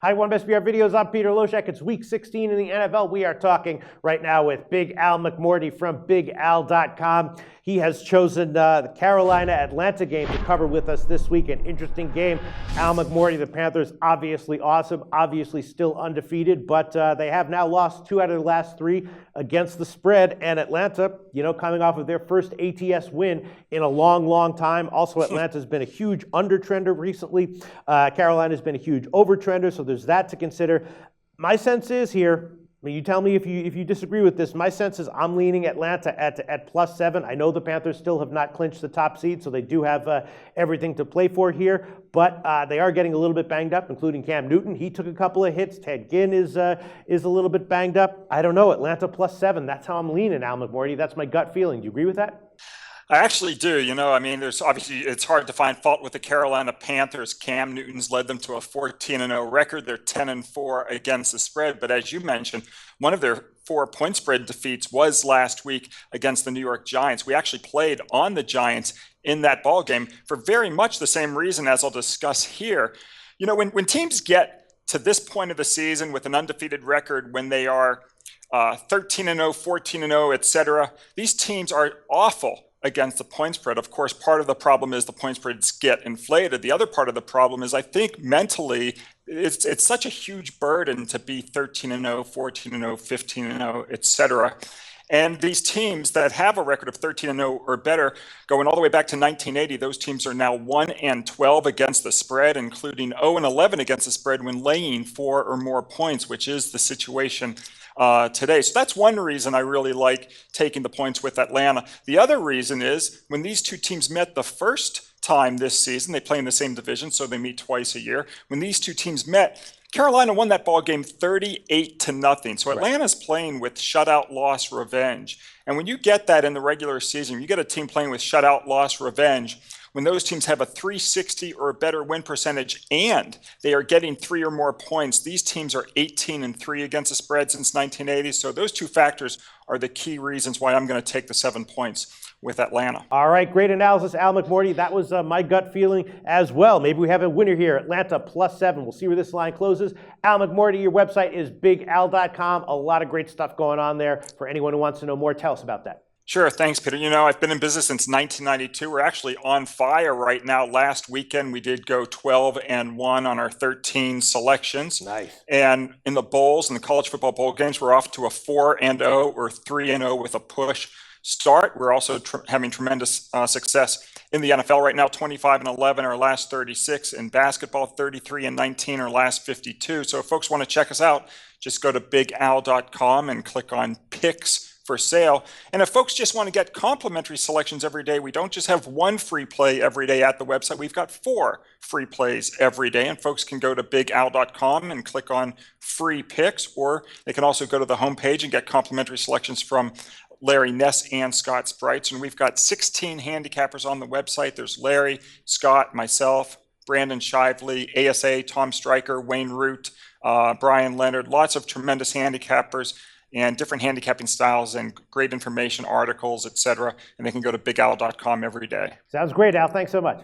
Hi, One Best PR Videos. I'm Peter Loshak. It's week 16 in the NFL. We are talking right now with Big Al McMordie from BigAl.com. He has chosen the Carolina-Atlanta game to cover with us this week. An interesting game. Al McMordie, the Panthers, obviously awesome, obviously still undefeated, but they have now lost 2 out of the last 3 against the spread. And Atlanta, coming off of their first ATS win in a long, long time. Also, Atlanta's been a huge under-trender recently. Carolina's been a huge over-trender, so there's that to consider. My sense is here, you tell me if you disagree with this, my sense is I'm leaning Atlanta at +7. I know the Panthers still have not clinched the top seed, so they do have everything to play for here, but they are getting a little bit banged up, including Cam Newton. He took a couple of hits. Ted Ginn is a little bit banged up. I don't know, Atlanta +7. That's how I'm leaning, Al McMordie. That's my gut feeling. Do you agree with that? I actually do. There's obviously, it's hard to find fault with the Carolina Panthers. Cam Newton's led them to a 14-0 record. They're 10-4 against the spread. But as you mentioned, one of their 4-point spread defeats was last week against the New York Giants. We actually played on the Giants in that ball game for very much the same reason as I'll discuss here. When teams get to this point of the season with an undefeated record, when they are 13-0, 14-0, etc., these teams are awful against the point spread. Of course, part of the problem is the point spreads get inflated. The other part of the problem is, I think mentally, it's such a huge burden to be 13-0, 14-0, 15-0, etc. And these teams that have a record of 13-0 or better, going all the way back to 1980, those teams are now 1-12 against the spread, including 0-11 against the spread when laying 4 or more points, which is the situation today. So that's one reason I really like taking the points with Atlanta. The other reason is when these two teams met the first time this season, they play in the same division, so they meet twice a year. When these two teams met, Carolina won that ball game 38-0. So Atlanta's playing with shutout loss revenge. And when you get that in the regular season, you get a team playing with shutout loss revenge, when those teams have a 360 or a better win percentage and they are getting 3 or more points, these teams are 18-3 against the spread since 1980. So those two factors are the key reasons why I'm going to take the 7 points with Atlanta. All right, great analysis, Al McMordie. That was my gut feeling as well. Maybe we have a winner here, Atlanta +7. We'll see where this line closes. Al McMordie, your website is BigAl.com. A lot of great stuff going on there for anyone who wants to know more. Tell us about that. Sure. Thanks, Peter. I've been in business since 1992. We're actually on fire right now. Last weekend, we did go 12-1 on our 13 selections. Nice. And in the bowls, in the college football bowl games, we're off to a 4-0 or 3-0 with a push start. We're also having tremendous success in the NFL right now, 25-11 our last 36. In basketball, 33-19 our last 52. So if folks want to check us out, just go to BigAl.com and click on Picks for sale. And if folks just want to get complimentary selections every day, we don't just have one free play every day at the website. We've got 4 free plays every day. And folks can go to BigAl.com and click on free picks, or they can also go to the homepage and get complimentary selections from Larry Ness and Scott Sprites. And we've got 16 handicappers on the website. There's Larry, Scott, myself, Brandon Shively, ASA, Tom Stryker, Wayne Root, Brian Leonard, lots of tremendous handicappers and different handicapping styles and great information, articles, etc. And they can go to BigAl.com every day. Sounds great, Al. Thanks so much.